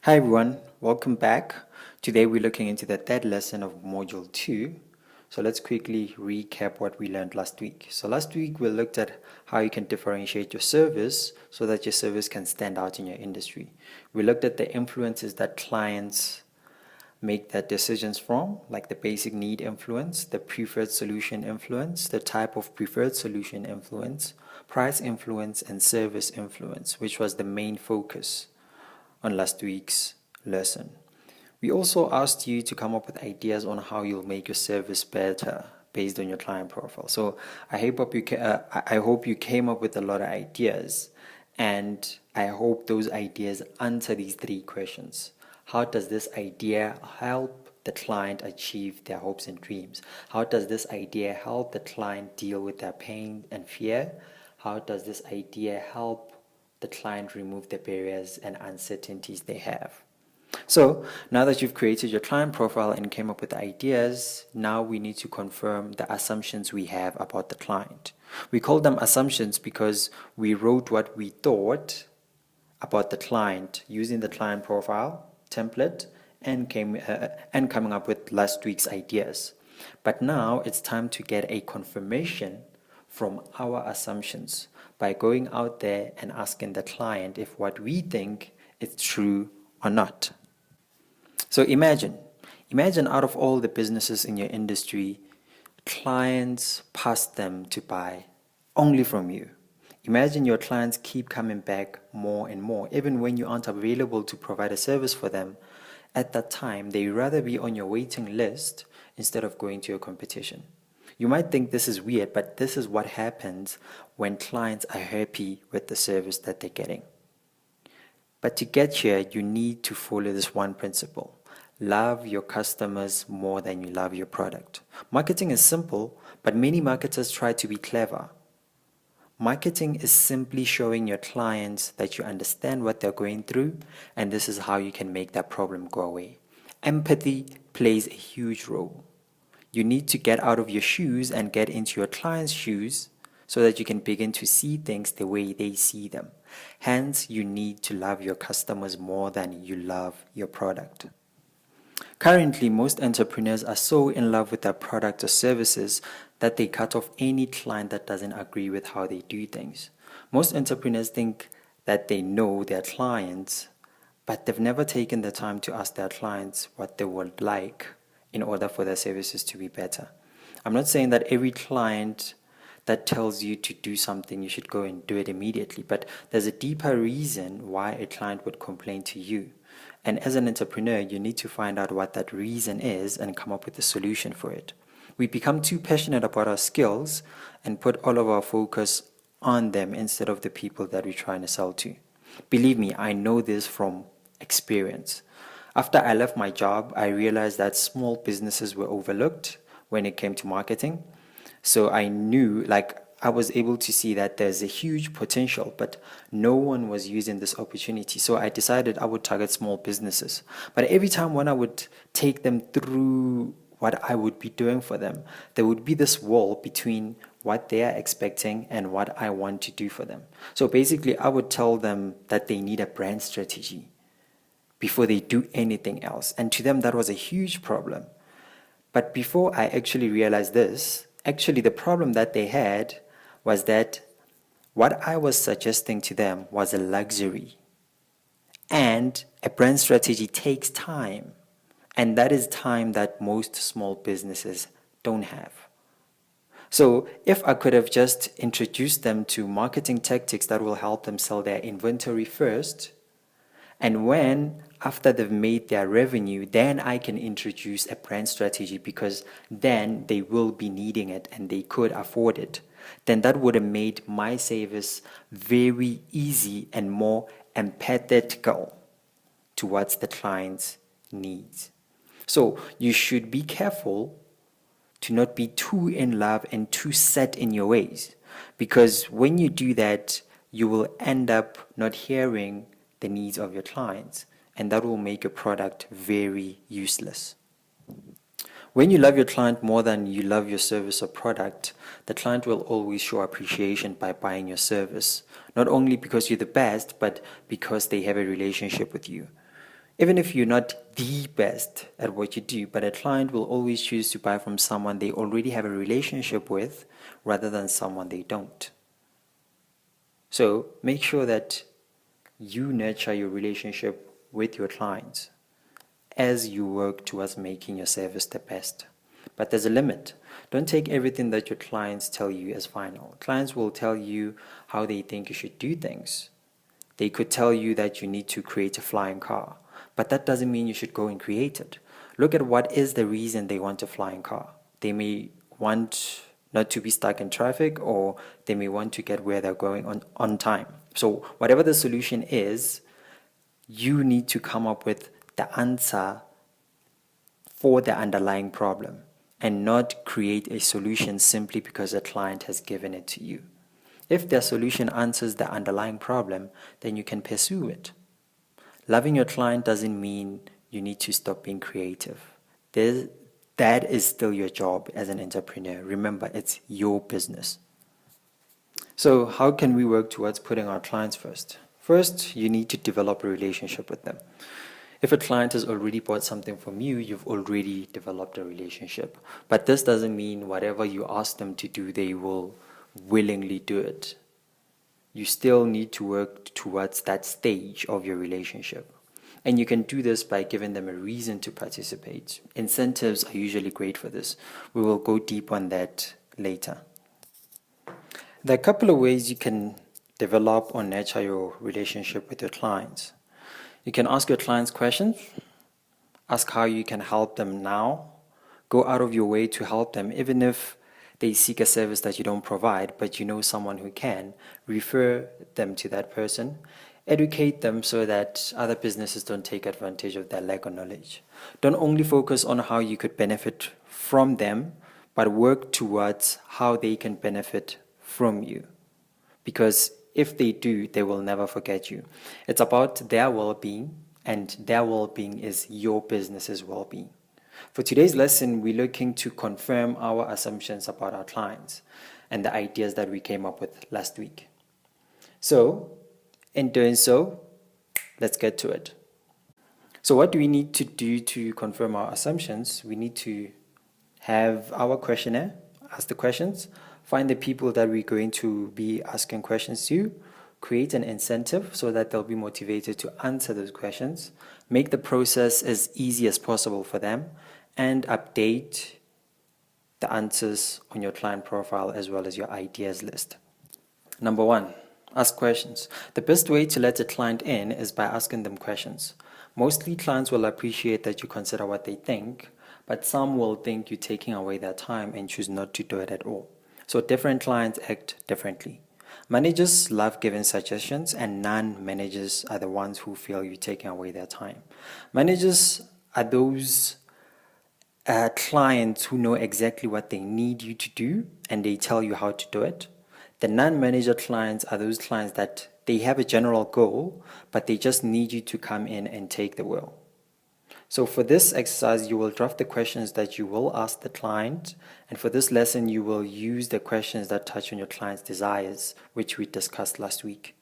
Hi everyone, welcome back. Today we're looking into the third lesson of Module 2. So let's quickly recap what we learned last week. So last week we looked at how you can differentiate your service so that your service can stand out in your industry. We looked at the influences that clients make their decisions from, like the basic need influence, the preferred solution influence, the type of preferred solution influence, price influence, and service influence, which was the main focus on last week's lesson. We also asked you to come up with ideas on how you'll make your service better based on your client profile. So I hope you came up with a lot of ideas, and I hope those ideas answer these three questions. How does this idea help the client achieve their hopes and dreams? How does this idea help the client deal with their pain and fear? How does this idea help the client remove the barriers and uncertainties they have? So now that you've created your client profile and came up with ideas, now we need to confirm the assumptions we have about the client. We call them assumptions because we wrote what we thought about the client using the client profile template and coming up with last week's ideas. But now it's time to get a confirmation from our assumptions by going out there and asking the client if what we think is true or not. So imagine out of all the businesses in your industry, clients pass them to buy only from you. Imagine your clients keep coming back more and more, even when you aren't available to provide a service for them. At that time, they'd rather be on your waiting list instead of going to your competition. You might think this is weird, but this is what happens when clients are happy with the service that they're getting. But to get here, you need to follow this one principle. Love your customers more than you love your product. Marketing is simple, but many marketers try to be clever. Marketing is simply showing your clients that you understand what they're going through, and this is how you can make that problem go away. Empathy plays a huge role. You need to get out of your shoes and get into your client's shoes so that you can begin to see things the way they see them. Hence, you need to love your customers more than you love your product. Currently, most entrepreneurs are so in love with their product or services that they cut off any client that doesn't agree with how they do things. Most entrepreneurs think that they know their clients, but they've never taken the time to ask their clients what they would like in order for their services to be better. I'm not saying that every client that tells you to do something, you should go and do it immediately, but there's a deeper reason why a client would complain to you. And as an entrepreneur, you need to find out what that reason is and come up with a solution for it. We become too passionate about our skills and put all of our focus on them instead of the people that we're trying to sell to. Believe me, I know this from experience. After I left my job, I realized that small businesses were overlooked when it came to marketing. So I knew, I was able to see that there's a huge potential, but no one was using this opportunity. So I decided I would target small businesses. But every time when I would take them through what I would be doing for them, there would be this wall between what they are expecting and what I want to do for them. So basically, I would tell them that they need a brand strategy before they do anything else. And to them, that was a huge problem. But before I actually realized this, actually the problem that they had was that what I was suggesting to them was a luxury. And a brand strategy takes time. And that is time that most small businesses don't have. So if I could have just introduced them to marketing tactics that will help them sell their inventory first, and after they've made their revenue, then I can introduce a brand strategy because then they will be needing it and they could afford it. Then that would have made my service very easy and more empathetical towards the client's needs. So you should be careful to not be too in love and too set in your ways, because when you do that, you will end up not hearing the needs of your clients, and that will make your product very useless. When you love your client more than you love your service or product, the client will always show appreciation by buying your service, not only because you're the best, but because they have a relationship with you. Even if you're not the best at what you do, but a client will always choose to buy from someone they already have a relationship with rather than someone they don't. So make sure that you nurture your relationship with your clients as you work towards making your service the best. But there's a limit. Don't take everything that your clients tell you as final. Clients will tell you how they think you should do things. They could tell you that you need to create a flying car, but that doesn't mean you should go and create it. Look at what is the reason they want a flying car. They may want not to be stuck in traffic, or they may want to get where they're going on time. So whatever the solution is, you need to come up with the answer for the underlying problem and not create a solution simply because a client has given it to you. If their solution answers the underlying problem, then you can pursue it. Loving your client doesn't mean you need to stop being creative. That is still your job as an entrepreneur. Remember, it's your business. So how can we work towards putting our clients first? First, you need to develop a relationship with them. If a client has already bought something from you, you've already developed a relationship. But this doesn't mean whatever you ask them to do, they will willingly do it. You still need to work towards that stage of your relationship. And you can do this by giving them a reason to participate. Incentives are usually great for this. We will go deep on that later. There are a couple of ways you can develop or nurture your relationship with your clients. You can ask your clients questions, ask how you can help them now, go out of your way to help them, even if they seek a service that you don't provide, but you know someone who can, refer them to that person, educate them so that other businesses don't take advantage of their lack of knowledge. Don't only focus on how you could benefit from them, but work towards how they can benefit from you. Because if they do, they will never forget you. It's about their well-being, and their well-being is your business's well-being. For today's lesson, we're looking to confirm our assumptions about our clients and the ideas that we came up with last week. So, in doing so, let's get to it. So what do we need to do to confirm our assumptions? We need to have our questionnaire, ask the questions, find the people that we're going to be asking questions to, create an incentive so that they'll be motivated to answer those questions, make the process as easy as possible for them, and update the answers on your client profile as well as your ideas list. Number one, ask questions. The best way to let a client in is by asking them questions. Mostly clients will appreciate that you consider what they think, but some will think you're taking away their time and choose not to do it at all. So different clients act differently. Managers love giving suggestions, and non-managers are the ones who feel you're taking away their time. Managers are those clients who know exactly what they need you to do and they tell you how to do it. The non-manager clients are those clients that they have a general goal, but they just need you to come in and take the wheel. So for this exercise, you will draft the questions that you will ask the client, and for this lesson, you will use the questions that touch on your client's desires, which we discussed last week.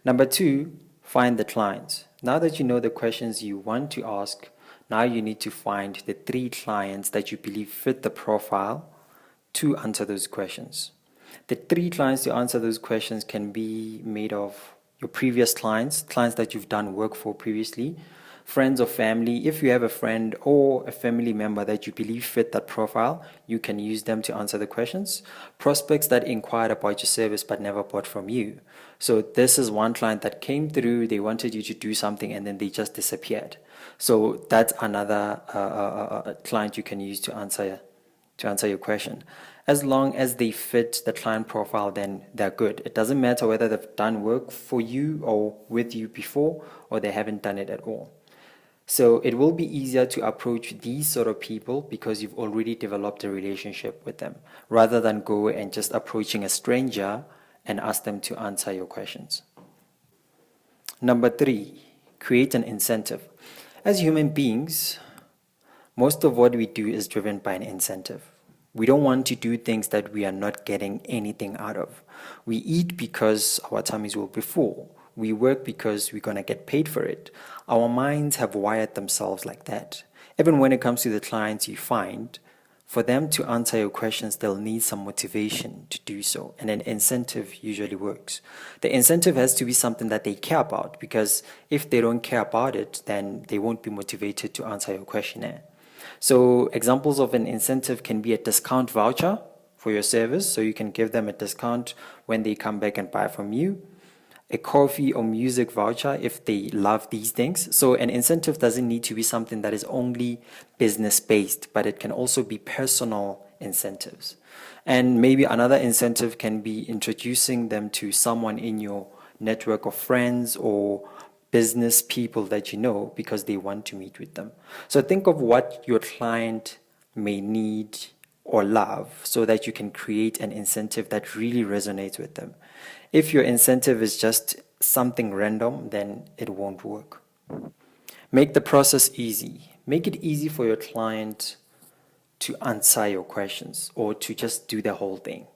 Number two, find the clients. Now that you know the questions you want to ask, now you need to find the 3 clients that you believe fit the profile to answer those questions. The 3 clients to answer those questions can be made of your previous clients, clients that you've done work for previously, friends or family. If you have a friend or a family member that you believe fit that profile, you can use them to answer the questions. Prospects that inquired about your service but never bought from you. So this is one client that came through, they wanted you to do something and then they just disappeared. So that's another client you can use to answer your question. As long as they fit the client profile, then they're good. It doesn't matter whether they've done work for you or with you before, or they haven't done it at all. So it will be easier to approach these sort of people because you've already developed a relationship with them, rather than go and just approaching a stranger and ask them to answer your questions. Number 3, create an incentive. As human beings, most of what we do is driven by an incentive. We don't want to do things that we are not getting anything out of. We eat because our tummies will be full. We work because we're going to get paid for it. Our minds have wired themselves like that. Even when it comes to the clients you find, for them to answer your questions, they'll need some motivation to do so. And an incentive usually works. The incentive has to be something that they care about, because if they don't care about it, then they won't be motivated to answer your questionnaire. So examples of an incentive can be a discount voucher for your service. So you can give them a discount when they come back and buy from you. A coffee or music voucher if they love these things. So an incentive doesn't need to be something that is only business based, but it can also be personal incentives. And maybe another incentive can be introducing them to someone in your network of friends or business people that you know because they want to meet with them. So think of what your client may need or love so that you can create an incentive that really resonates with them. If your incentive is just something random, then it won't work. Make the process easy. Make it easy for your client to answer your questions or to just do the whole thing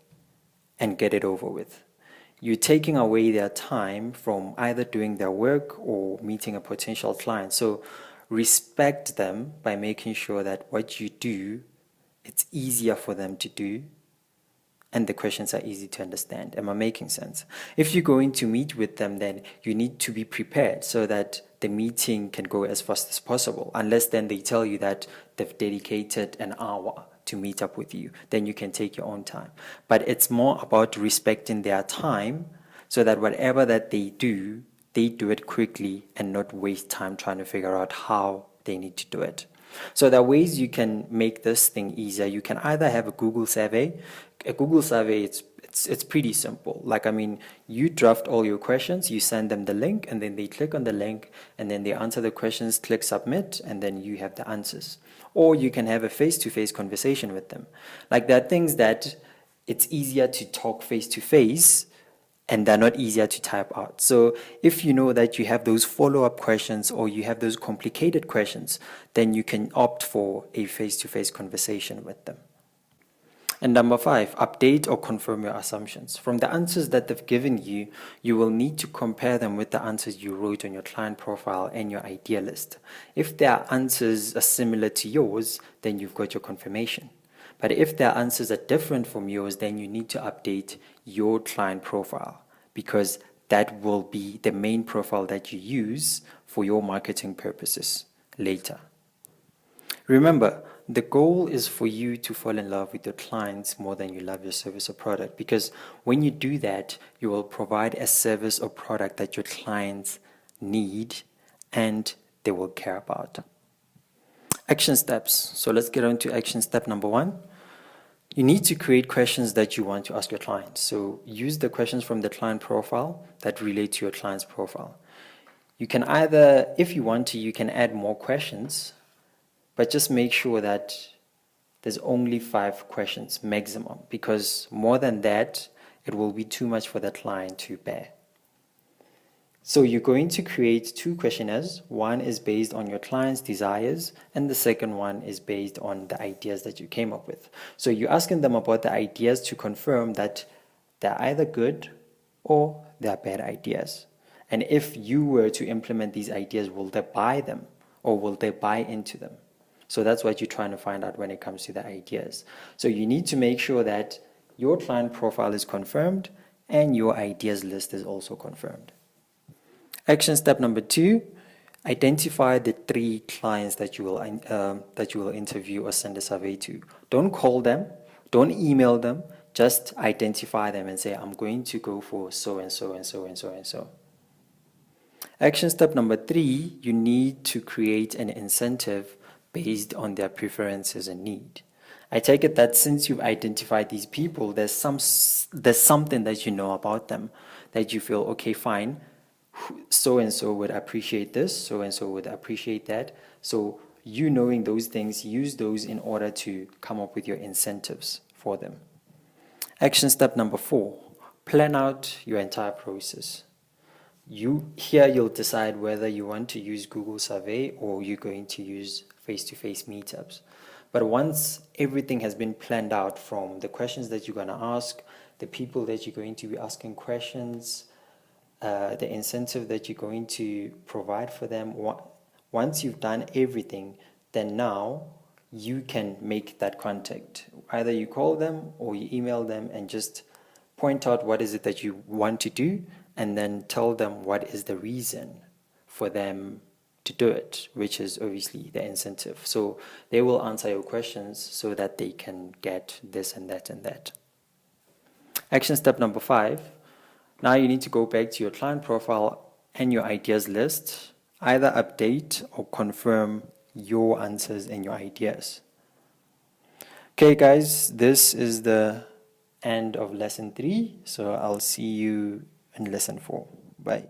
and get it over with. You're taking away their time from either doing their work or meeting a potential client. So respect them by making sure that what you do, it's easier for them to do, and the questions are easy to understand. Am I making sense? If you're going to meet with them, then you need to be prepared so that the meeting can go as fast as possible. Unless then they tell you that they've dedicated an hour to meet up with you, then you can take your own time. But it's more about respecting their time so that whatever that they do it quickly and not waste time trying to figure out how they need to do it. So there are ways you can make this thing easier. You can either have a Google survey. A Google survey, it's pretty simple. Like, I mean, you draft all your questions, you send them the link, and then they click on the link, and then they answer the questions, click submit, and then you have the answers. Or you can have a face-to-face conversation with them. Like, there are things that it's easier to talk face-to-face, and they're not easier to type out. So if you know that you have those follow-up questions or you have those complicated questions, then you can opt for a face-to-face conversation with them. And number 5, update or confirm your assumptions. From the answers that they've given you, you will need to compare them with the answers you wrote on your client profile and your idea list. If their answers are similar to yours, then you've got your confirmation. But if their answers are different from yours, then you need to update your client profile, because that will be the main profile that you use for your marketing purposes later. Remember, the goal is for you to fall in love with your clients more than you love your service or product, because when you do that, you will provide a service or product that your clients need and they will care about. Action steps. So let's get on to action step number 1. You need to create questions that you want to ask your clients. So use the questions from the client profile that relate to your client's profile. You can either, if you want to, you can add more questions, but just make sure that there's only 5 questions maximum, because more than that, it will be too much for the client to bear. So you're going to create 2 questionnaires. One is based on your client's desires, and the second one is based on the ideas that you came up with. So you're asking them about the ideas to confirm that they're either good or they're bad ideas. And if you were to implement these ideas, will they buy them or will they buy into them? So that's what you're trying to find out when it comes to the ideas. So you need to make sure that your client profile is confirmed and your ideas list is also confirmed. Action step number 2, identify the 3 clients that you will interview or send a survey to. Don't call them, don't email them, just identify them and say, I'm going to go for so and so and so and so and so. Action step number 3, you need to create an incentive based on their preferences and need. I take it that since you've identified these people, there's something that you know about them that you feel, okay, fine, so and so would appreciate this, so and so would appreciate that. So you knowing those things, use those in order to come up with your incentives for them. Action step number 4, plan out your entire process. You'll decide whether you want to use Google Survey or you're going to use face-to-face meetups. But once everything has been planned out, from the questions that you're going to ask, the people that you're going to be asking questions, the incentive that you're going to provide for them. Once you've done everything, then now you can make that contact. Either you call them or you email them and just point out what is it that you want to do, and then tell them what is the reason for them to do it, which is obviously the incentive. So they will answer your questions so that they can get this and that and that. Action step number 5. Now you need to go back to your client profile and your ideas list, either update or confirm your answers and your ideas. Okay guys, this is the end of lesson 3. So I'll see you in lesson 4. Bye.